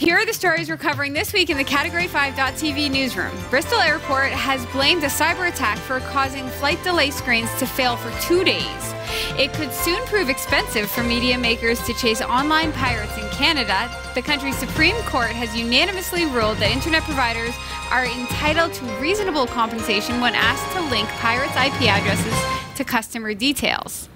Here are the stories we're covering this week in the Category 5.tv newsroom. Bristol Airport has blamed a cyber attack for causing flight delay screens to fail for 2 days. It could soon prove expensive for media makers to chase online pirates in Canada. The country's Supreme Court has unanimously ruled that internet providers are entitled to reasonable compensation when asked to link pirates' IP addresses to customer details.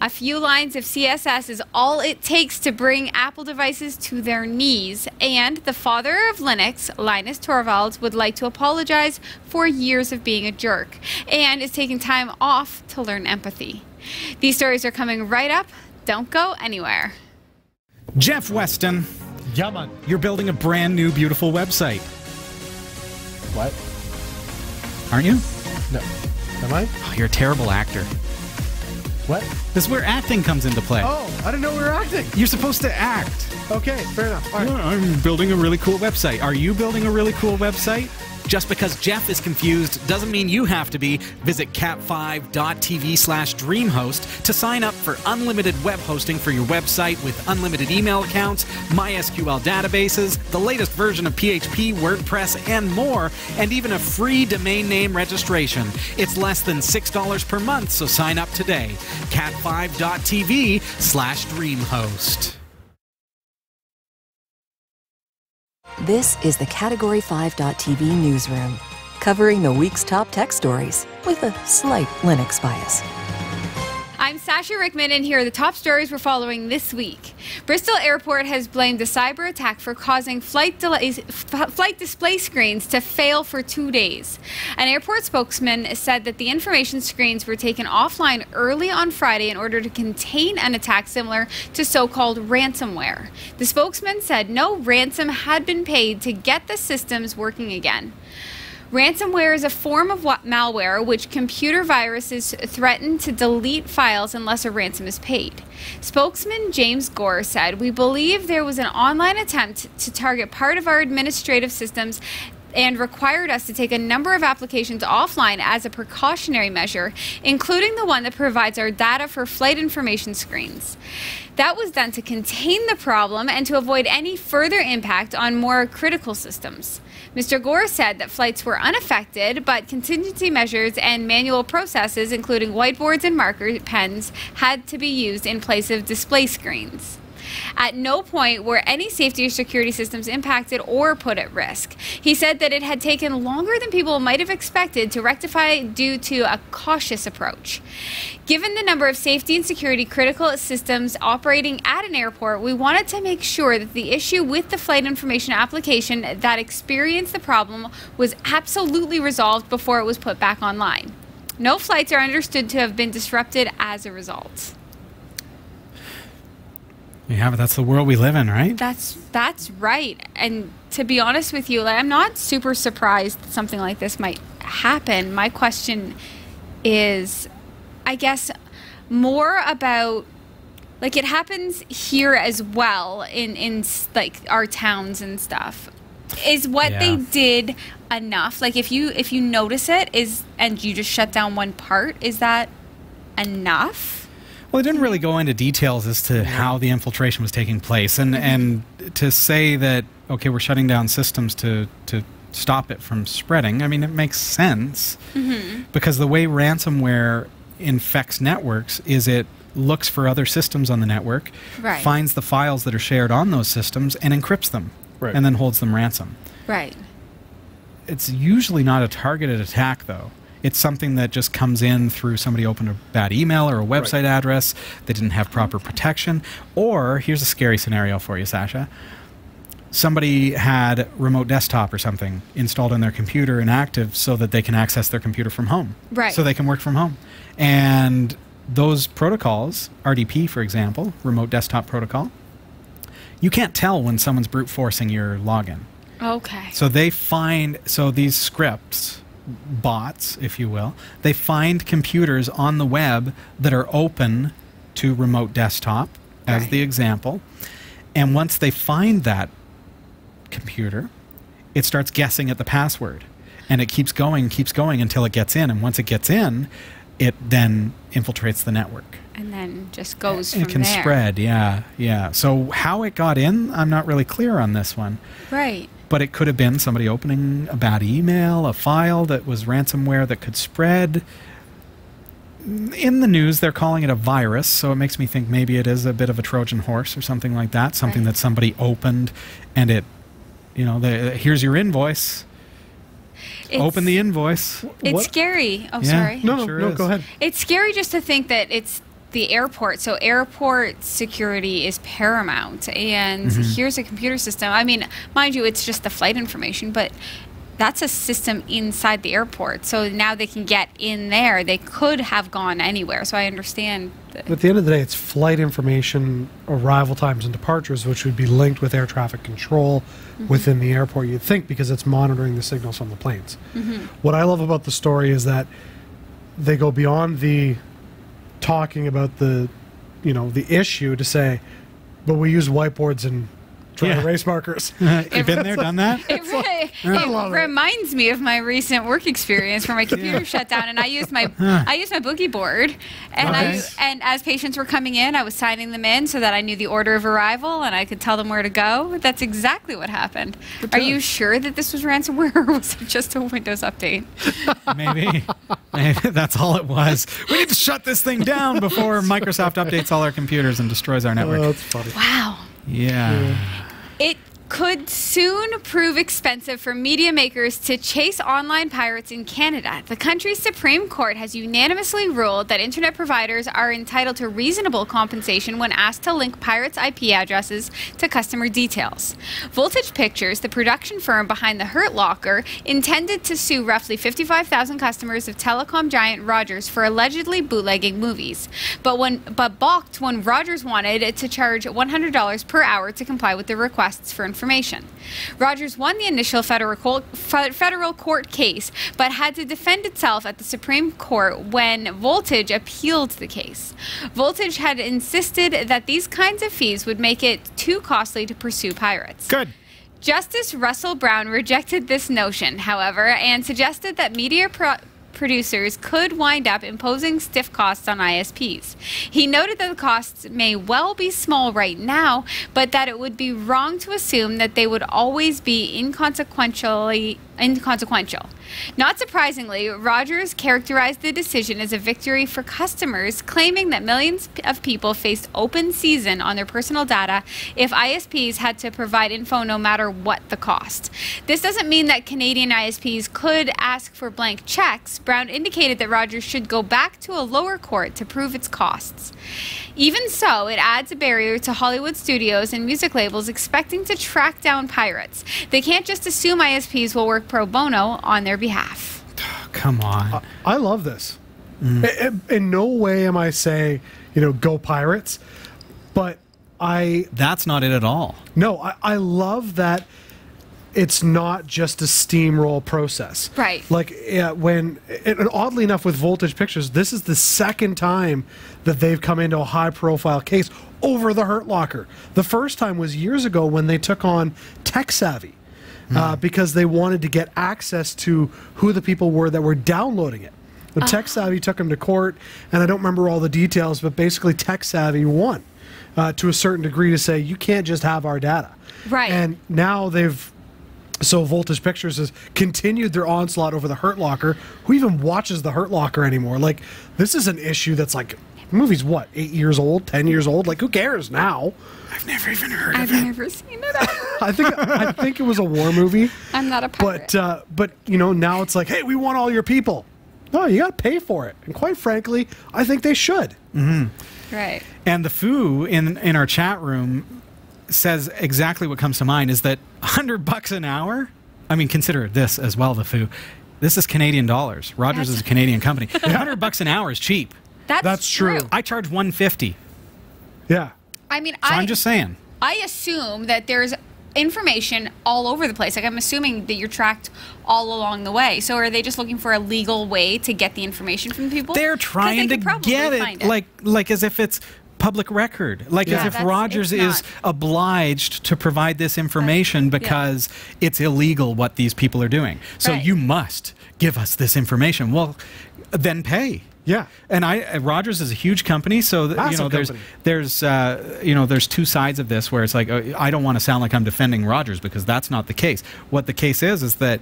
A few lines of CSS is all it takes to bring Apple devices to their knees, and the father of Linux, Linus Torvalds, would like to apologize for years of being a jerk, and is taking time off to learn empathy. These stories are coming right up. Don't go anywhere. Jeff Weston. Yeah, man. You're building a brand new, beautiful website. What? Aren't you? No. Am I? Oh, you're a terrible actor. What? This is where acting comes into play. Oh, I didn't know we were acting. You're supposed to act. Okay, fair enough. All right. Yeah, I'm building a really cool website. Are you building a really cool website? Just because Jeff is confused doesn't mean you have to be. Visit cat5.tv/dreamhost to sign up for unlimited web hosting for your website with unlimited email accounts, MySQL databases, the latest version of PHP, WordPress, and more, and even a free domain name registration. It's less than $6 per month, so sign up today. cat5.tv/dreamhost. This is the Category 5.tv newsroom, covering the week's top tech stories with a slight Linux bias. I'm Sasha Rickman, and here are the top stories we're following this week. Bristol Airport has blamed a cyber attack for causing flight display screens to fail for 2 days. An airport spokesman said that the information screens were taken offline early on Friday in order to contain an attack similar to so-called ransomware. The spokesman said no ransom had been paid to get the systems working again. Ransomware is a form of malware which computer viruses threaten to delete files unless a ransom is paid. Spokesman James Gore said, "We believe there was an online attempt to target part of our administrative systems and required us to take a number of applications offline as a precautionary measure, including the one that provides our data for flight information screens. That was done to contain the problem and to avoid any further impact on more critical systems." Mr. Gore said that flights were unaffected, but contingency measures and manual processes, including whiteboards and marker pens, had to be used in place of display screens. At no point were any safety or security systems impacted or put at risk. He said that it had taken longer than people might have expected to rectify due to a cautious approach. Given the number of safety and security critical systems operating at an airport, we wanted to make sure that the issue with the flight information application that experienced the problem was absolutely resolved before it was put back online. No flights are understood to have been disrupted as a result. Yeah, but that's the world we live in, right? That's right. And to be honest with you, I'm not super surprised that something like this might happen. My question is, I guess, more about, like, it happens here as well in like our towns and stuff. Is what they did enough? Like, if you notice it and you just shut down one part, is that enough? Well, it didn't really go into details as to how the infiltration was taking place, and to say that, okay, we're shutting down systems to stop it from spreading. I mean, it makes sense because the way ransomware infects networks is it looks for other systems on the network, finds the files that are shared on those systems, and encrypts them, and then holds them ransom. Right. It's usually not a targeted attack, though. It's something that just comes in through somebody opened a bad email or a website address. They didn't have proper protection. Or, here's a scary scenario for you, Sasha. Somebody had remote desktop or something installed on their computer and active so that they can access their computer from home. Right. So they can work from home. And those protocols, RDP, for example, remote desktop protocol, you can't tell when someone's brute forcing your login. Okay. So they find, so these scripts, bots, if you will, they find computers on the web that are open to remote desktop, as the example. And once they find that computer, it starts guessing at the password. And it keeps going until it gets in. And once it gets in, it then infiltrates the network. and then just goes from it can there. spread, yeah. So how it got in, I'm not really clear on this one. Right. But it could have been somebody opening a bad email, a file that was ransomware that could spread. In the news, they're calling it a virus, so it makes me think maybe it is a bit of a Trojan horse or something like that, something that somebody opened and it, here's your invoice. Open the invoice. It's scary. Oh, Yeah. sorry. No, Sure no, is. go ahead. It's scary just to think that it's the airport. So airport security is paramount. And here's a computer system. I mean, mind you, it's just the flight information, but that's a system inside the airport. So now they can get in there. They could have gone anywhere. So I understand. At the end of the day, it's flight information, arrival times and departures, which would be linked with air traffic control within the airport, you'd think, because it's monitoring the signals from the planes. What I love about the story is that they go beyond the talking about the issue to say, but we use whiteboards and dry erase markers. You've been there, done that? It reminds me of my recent work experience where my computer shut down, and I used my boogie board, and and as patients were coming in, I was signing them in so that I knew the order of arrival and I could tell them where to go. That's exactly what happened. Are you sure that this was ransomware, or was it just a Windows update? Maybe that's all it was. We need to shut this thing down before Microsoft updates all our computers and destroys our network. That's funny. Wow. Yeah. It could soon prove expensive for media makers to chase online pirates in Canada. The country's Supreme Court has unanimously ruled that internet providers are entitled to reasonable compensation when asked to link pirates' IP addresses to customer details. Voltage Pictures, the production firm behind The Hurt Locker, intended to sue roughly 55,000 customers of telecom giant Rogers for allegedly bootlegging movies, but balked when Rogers wanted to charge $100 per hour to comply with the requests for information. Rogers won the initial federal court case, but had to defend itself at the Supreme Court when Voltage appealed the case. Voltage had insisted that these kinds of fees would make it too costly to pursue pirates. Good. Justice Russell Brown rejected this notion, however, and suggested that media producers could wind up imposing stiff costs on ISPs. He noted that the costs may well be small right now, but that it would be wrong to assume that they would always be inconsequential. Not surprisingly, Rogers characterized the decision as a victory for customers, claiming that millions of people faced open season on their personal data if ISPs had to provide info no matter what the cost. This doesn't mean that Canadian ISPs could ask for blank checks. Brown indicated that Rogers should go back to a lower court to prove its costs. Even so, it adds a barrier to Hollywood studios and music labels expecting to track down pirates. They can't just assume ISPs will work pro bono on their behalf. Come on. I love this. In no way am I saying, go Pirates, but That's not it at all. No, I love that it's not just a steamroll process. Right. Like, and oddly enough with Voltage Pictures, this is the second time that they've come into a high-profile case over the Hurt Locker. The first time was years ago when they took on Tech Savvy. Because they wanted to get access to who the people were that were downloading it. The Tech Savvy took them to court, and I don't remember all the details, but basically Tech Savvy won to a certain degree to say, you can't just have our data. Right. And now so Voltage Pictures has continued their onslaught over the Hurt Locker. Who even watches the Hurt Locker anymore? Like, this is an issue that's like, the movie's what, 8 years old, 10 years old? Like, who cares now? I've never even heard of it. I've never seen it ever. I think it was a war movie. I'm not a pirate. But now it's like, hey, we want all your people. No, you got to pay for it. And quite frankly, I think they should. Right. And the foo in our chat room says exactly what comes to mind is that $100 an hour. I mean, consider this as well. The foo. This is Canadian dollars. Rogers is a Canadian company. $100 an hour is cheap. That's true. I charge $150. Yeah. I mean, So I'm just saying. I assume that there's information all over the place. Like, I'm assuming that you're tracked all along the way. So are they just looking for a legal way to get the information from people? They're trying to get it like as if it's public record, like as if Rogers is obliged to provide this information because it's illegal what these people are doing. So you must give us this information. Well, then pay. Yeah. And Rogers is a huge company, so Massive there's two sides of this where it's like, I don't want to sound like I'm defending Rogers, because that's not the case. What the case is that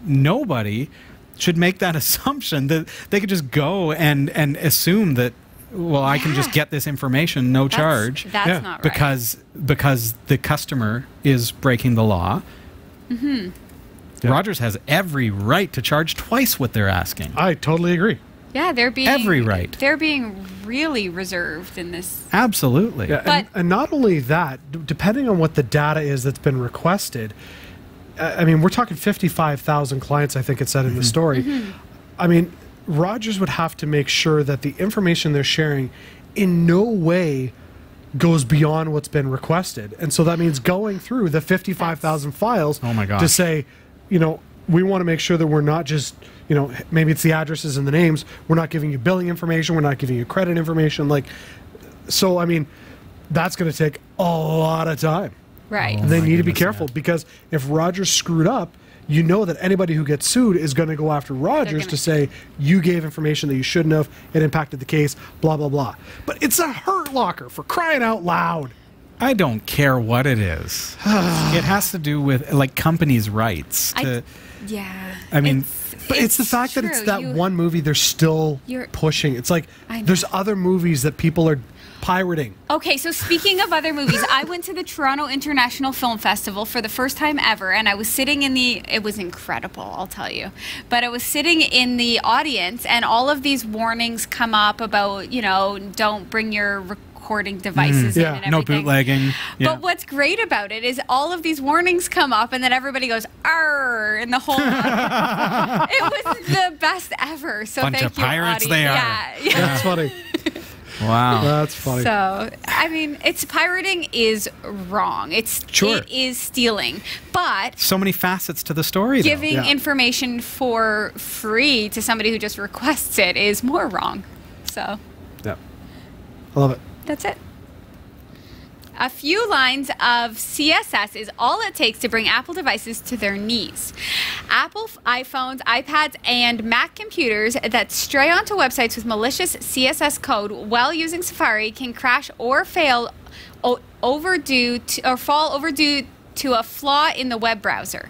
nobody should make that assumption that they could just go and assume that, well, I can just get this information, no charge. That's not right. Because the customer is breaking the law. Mm-hmm. Yeah. Rogers has every right to charge twice what they're asking. I totally agree. Yeah, they're being every right. They're being really reserved in this. Absolutely. Yeah, But and not only that, depending on what the data is that's been requested, I mean, we're talking 55,000 clients, I think it said in the story. Mm-hmm. I mean, Rogers would have to make sure that the information they're sharing in no way goes beyond what's been requested. And so that means going through the 55,000 files Oh my gosh. to say, you know, we want to make sure that we're not just, you know, maybe it's the addresses and the names. We're not giving you billing information. We're not giving you credit information. Like, so, I mean, that's going to take a lot of time. Right. They my need to be goodness, careful yeah. because if Rogers screwed up, you know that anybody who gets sued is going to go after Rogers to say, you gave information that you shouldn't have, it impacted the case, blah, blah, blah. But it's a hurt locker, for crying out loud. I don't care what it is. It has to do with, like, companies' rights. Yeah. I mean, But it's the fact that it's true. that one movie they're still You're- pushing. It's like I know. there's other movies that people are pirating. Okay, so speaking of other movies, I went to the Toronto International Film Festival for the first time ever, and I was sitting in it was incredible, I'll tell you. But I was sitting in the audience, and all of these warnings come up about, you know, don't bring your recording devices in Yeah. and everything. no bootlegging. Yeah. But what's great about it is all of these warnings come up, and then everybody goes, "Arr!" in the whole. It was the best ever. So Bunch thank of you, pirates Audie. they are. Yeah. That's funny. Wow. That's funny. So, I mean, pirating is wrong. Sure. It is stealing, but So many facets to the story, though. giving Yeah. information for free to somebody who just requests it is more wrong. So, Yeah. I love it. that's it. A few lines of CSS is all it takes to bring Apple devices to their knees. Apple iPhones, iPads, and Mac computers that stray onto websites with malicious CSS code while using Safari can crash or fail fall overdue to a flaw in the web browser.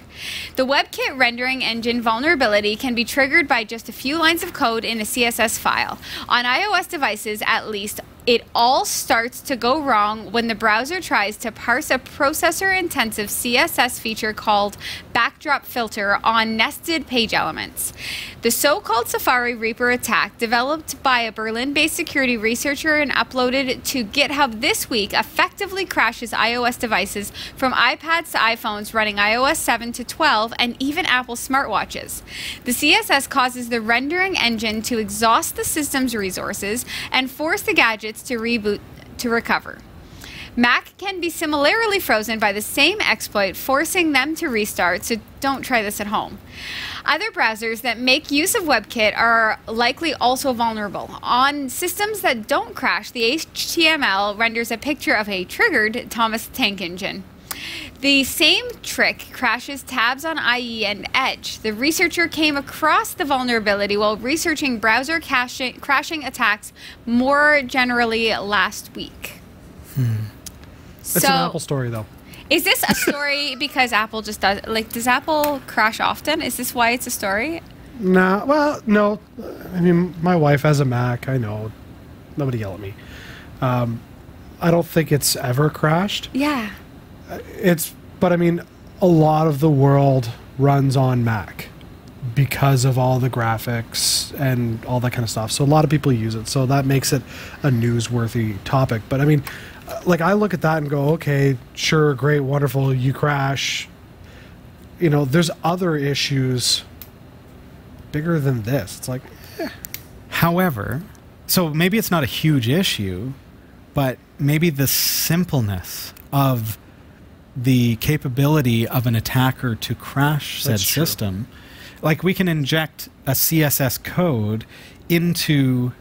The WebKit rendering engine vulnerability can be triggered by just a few lines of code in a CSS file. On iOS devices, at least, it all starts to go wrong when the browser tries to parse a processor-intensive CSS feature called backdrop filter on nested page elements. The so-called Safari Reaper attack, developed by a Berlin-based security researcher and uploaded to GitHub this week, effectively crashes iOS devices from iPads to iPhones running iOS 7 to 12 and even Apple smartwatches. The CSS causes the rendering engine to exhaust the system's resources and force the gadgets to reboot to recover. Mac can be similarly frozen by the same exploit, forcing them to restart, so don't try this at home. Other browsers that make use of WebKit are likely also vulnerable. On systems that don't crash, the HTML renders a picture of a triggered Thomas Tank Engine. The same trick crashes tabs on IE and Edge. The researcher came across the vulnerability while researching browser crashing attacks more generally last week. It's an Apple story, though. Is this a story because Apple just does, like, does Apple crash often? Is this why it's a story? Nah, well, no. I mean, my wife has a Mac. I know. Nobody yell at me. I don't think it's ever crashed. Yeah. But I mean, a lot of the world runs on Mac because of all the graphics and all that kind of stuff. So a lot of people use it. So that makes it a newsworthy topic. But I mean, like, I look at that and go, okay, sure, great, wonderful, you crash. You know, there's other issues bigger than this. It's like, However, so maybe it's not a huge issue, but maybe the simpleness of the capability of an attacker to crash said That's true. system, like, we can inject a CSS code into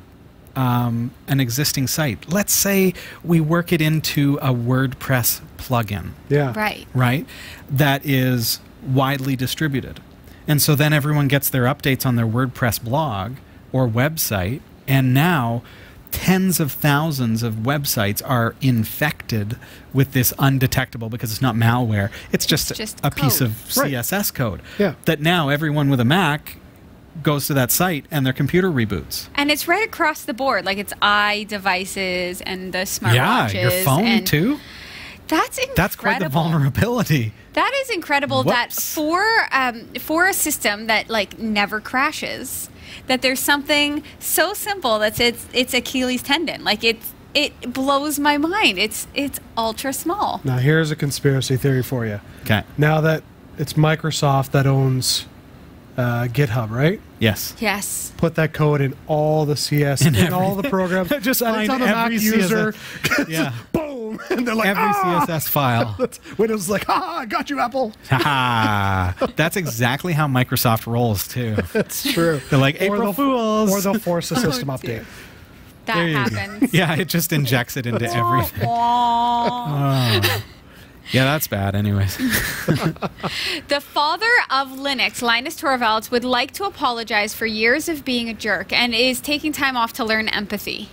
an existing site. Let's say we work it into a WordPress plugin, yeah. Right. that is widely distributed. And so then everyone gets their updates on their WordPress blog or website, and now tens of thousands of websites are infected with this undetectable, because it's not malware. It's just a piece of CSS code. Yeah. That now everyone with a Mac goes to that site and their computer reboots. And it's right across the board. Like, it's iDevices and the smartwatches. Yeah, your phone too. That's incredible. That's quite the vulnerability. That is incredible. Whoops. That for a system that like never crashes, that there's something so simple that's its Achilles tendon. Like, it blows my mind. It's ultra small. Now, here's a conspiracy theory for you. Okay. Now that it's Microsoft that owns GitHub, right? Yes. Yes. Put that code in all the CS, in all the programs. Just and it's on a Mac every user. Yeah. Boom. And they're like, Every CSS file. Windows is like, I got you, Apple. That's exactly how Microsoft rolls, too. That's true. They're like, April Fools. Or they'll force a system update. That There you go. happens. Yeah, it just injects it into everything. Oh. Yeah, that's bad anyways. The father of Linux, Linus Torvalds, would like to apologize for years of being a jerk and is taking time off to learn empathy.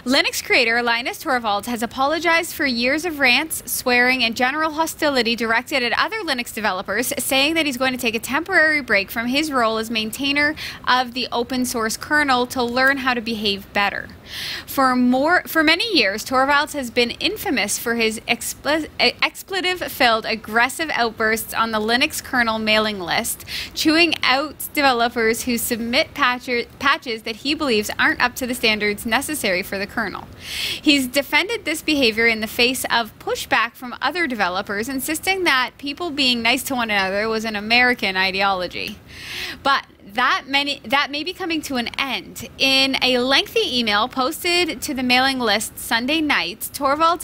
Linux creator Linus Torvalds has apologized for years of rants, swearing, and general hostility directed at other Linux developers, saying that he's going to take a temporary break from his role as maintainer of the open source kernel to learn how to behave better. For many years, Torvalds has been infamous for his expletive-filled aggressive outbursts on the Linux kernel mailing list, chewing out developers who submit patches that he believes aren't up to the standards necessary for the kernel. He's defended this behavior in the face of pushback from other developers, insisting that people being nice to one another was an American ideology. But that may be coming to an end. In a lengthy email posted to the mailing list Sunday night, Torvalds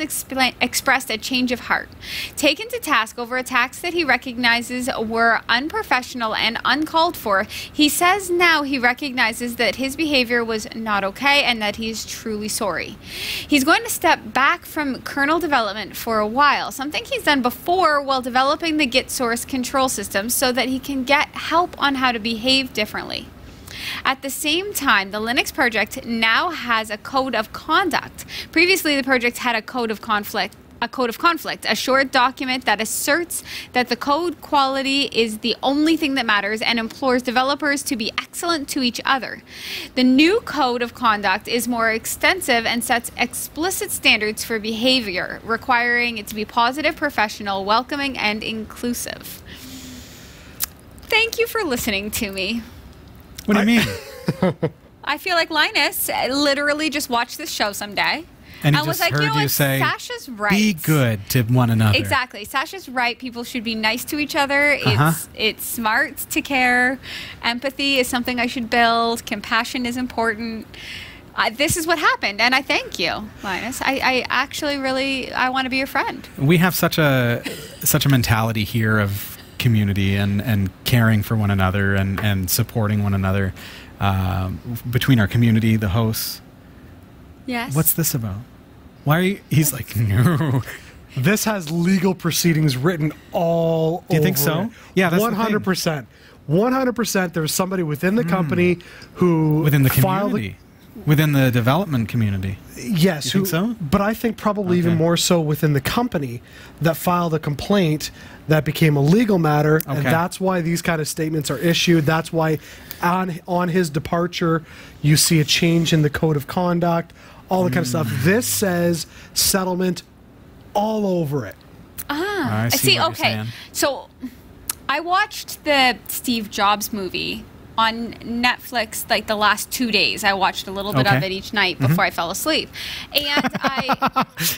expressed a change of heart. Taken to task over attacks that he recognizes were unprofessional and uncalled for, he says now he recognizes that his behavior was not okay and that he's truly sorry. He's going to step back from kernel development for a while, something he's done before while developing the Git source control system, so that he can get help on how to behave differently. At the same time, the Linux project now has a code of conduct. Previously, the project had a code of conflict, a short document that asserts that the code quality is the only thing that matters and implores developers to be excellent to each other. The new code of conduct is more extensive and sets explicit standards for behavior, requiring it to be positive, professional, welcoming, and inclusive. Thank you for listening to me. What do you mean? I feel like Linus literally just watched this show someday. And he was just like, heard you know you what? say, Sasha's right. be good to one another. Exactly. Sasha's right. People should be nice to each other. It's smart to care. Empathy is something I should build. Compassion is important. This is what happened, and I thank you, Linus. I actually really want to be your friend. We have such a mentality here of community and caring for one another and supporting one another between our community, the hosts. Yes. What's this about? Why are you? He's like, no. This has legal proceedings written all over. Do you think so? It. Yeah, that's 100%. 100%. There's somebody within the company who within the filed community, within the development community. Yes, you think so? But I think probably even more so within the company that filed a complaint that became a legal matter, and that's why these kind of statements are issued. That's why on his departure, you see a change in the code of conduct, all the kind of stuff. This says settlement all over it. I see what you're saying. So I watched the Steve Jobs movie on Netflix like the last 2 days. I watched a little bit of it each night before I fell asleep. And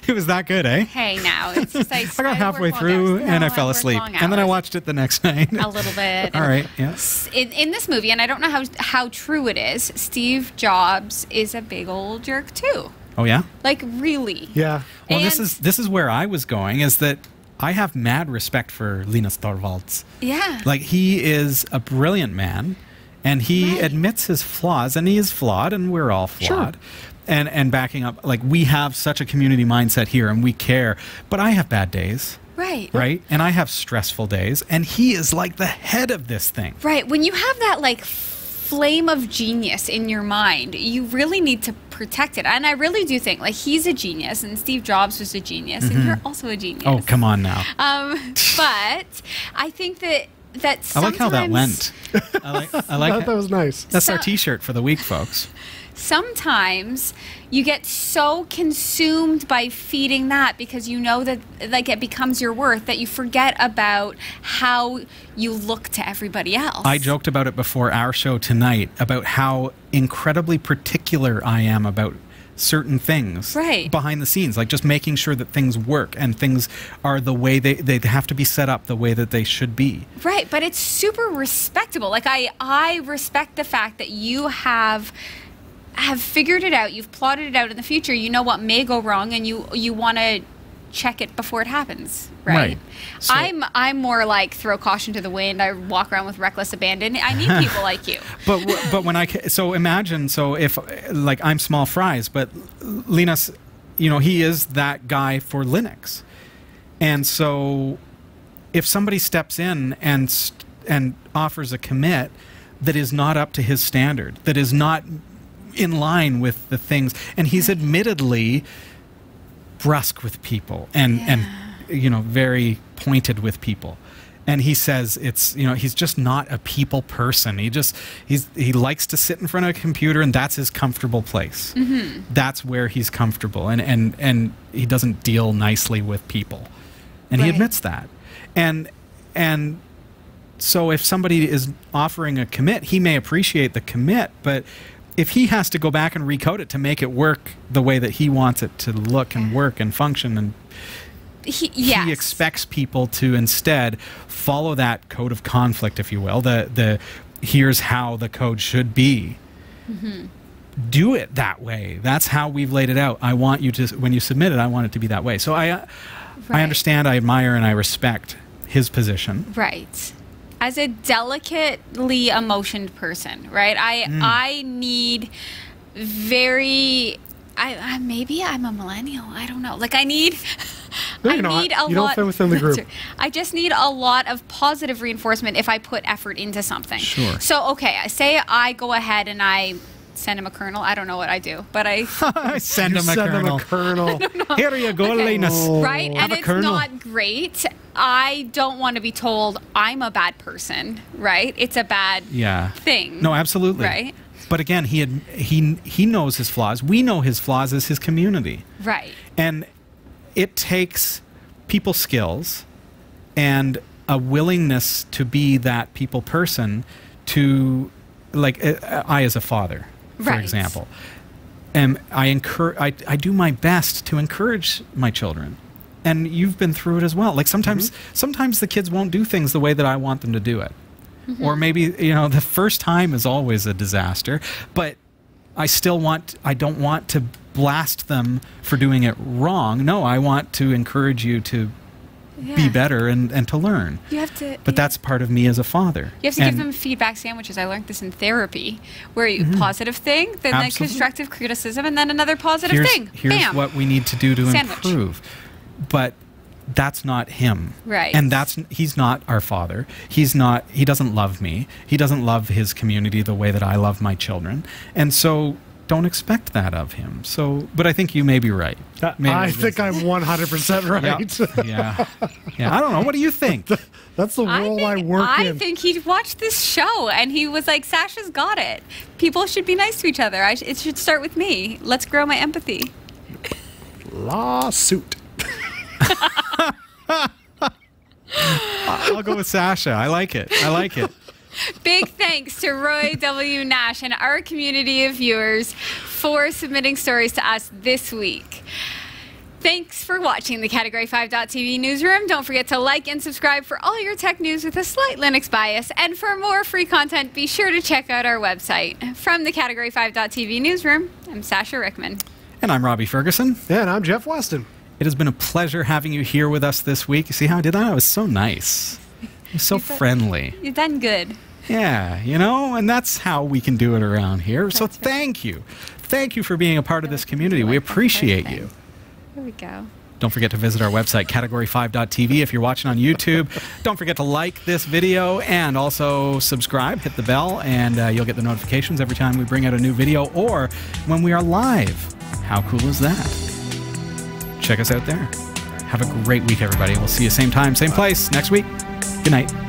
It was that good, eh? Hey, now. It's just I got halfway through and I fell asleep. And then I watched it the next night. A little bit. All right, yes. In this movie, and I don't know how true it is, Steve Jobs is a big old jerk too. Oh, yeah? Like, really. Yeah. Well, this is where I was going, is that I have mad respect for Linus Torvalds. Yeah. Like, he is a brilliant man. And he admits his flaws, and he is flawed, and we're all flawed. Sure. And backing up, like, we have such a community mindset here, and we care. But I have bad days. Right. Right? And I have stressful days, and he is like the head of this thing. Right. When you have that, like, flame of genius in your mind, you really need to protect it. And I really do think, like, he's a genius, and Steve Jobs was a genius, and you're also a genius. Oh, come on now. But I think that sometimes... I like how that went. I like that was nice. That's our T-shirt for the week, folks. Sometimes you get so consumed by feeding that because you know that, like, it becomes your worth, that you forget about how you look to everybody else. I joked about it before our show tonight about how incredibly particular I am about certain things behind the scenes, like just making sure that things work and things are the way they have to be set up the way that they should be. Right, but it's super respectable. Like, I respect the fact that you have figured it out, you've plotted it out in the future, you know what may go wrong, and you want to check it before it happens, right? So, I'm more like throw caution to the wind. I walk around with reckless abandon. I need people like you. But when imagine if like I'm small fries, but Linus, you know, he is that guy for Linux, and so if somebody steps in and offers a commit that is not up to his standard, that is not in line with the things, and he's admittedly brusque with people and you know, very pointed with people, and he says it's, you know, he's just not a people person. He likes to sit in front of a computer, and that's his comfortable place. That's where he's comfortable, and he doesn't deal nicely with people, and he admits that. And so if somebody is offering a commit, he may appreciate the commit, but if he has to go back and recode it to make it work the way that he wants it to look and work and function, and he expects people to instead follow that code of conflict, if you will, the here's how the code should be. Do it that way. That's how we've laid it out. I want you to, when you submit it, I want it to be that way. So I understand, I admire, and I respect his position. Right. As a delicately emotioned person, right? I need maybe I'm a millennial. I don't know. Like, I need a lot. You don't fit within the group. I just need a lot of positive reinforcement if I put effort into something. Sure. So, okay, say I go ahead and I send him a kernel. I don't know what I do, but I send him a kernel. Here you go, Linus. Right, and it's not great. I don't want to be told I'm a bad person, right? It's a bad thing. No, absolutely. Right. But again, he knows his flaws. We know his flaws as his community. Right. And it takes people skills and a willingness to be that people person to, like, I as a father, for example, and I do my best to encourage my children, and you've been through it as well. Like, sometimes the kids won't do things the way that I want them to do it, or maybe, you know, the first time is always a disaster, but I don't want to blast them for doing it wrong. No, I want to encourage you to be better and to learn. You have to, but that's part of me as a father. You have to give them feedback sandwiches. I learned this in therapy, where you positive thing, then the constructive criticism, and then another positive thing. Here's what we need to do to improve. But that's not him. Right. And he's not our father. He doesn't love me. He doesn't love his community the way that I love my children. And so don't expect that of him. So, but I think you may be right. I think I'm 100% right. Yeah. I don't know. What do you think? That's the world I work in. I think he watched this show and he was like, Sasha's got it. People should be nice to each other. It should start with me. Let's grow my empathy. Lawsuit. I'll go with Sasha. I like it. Big thanks to Roy W. Nash and our community of viewers for submitting stories to us this week. Thanks for watching the Category 5.tv newsroom. Don't forget to like and subscribe for all your tech news with a slight Linux bias. And for more free content, be sure to check out our website. From the Category 5.tv newsroom, I'm Sasha Rickman. And I'm Robbie Ferguson. And I'm Jeff Weston. It has been a pleasure having you here with us this week. You see how I did that? I was so nice. You're so friendly. You've done good. Yeah, you know, and that's how we can do it around here. So thank you. Thank you for being a part of this community. We appreciate you. Here we go. Don't forget to visit our website, category5.tv. If you're watching on YouTube, don't forget to like this video and also subscribe, hit the bell, and you'll get the notifications every time we bring out a new video or when we are live. How cool is that? Check us out there. Have a great week, everybody. We'll see you same time, same place next week. Good night.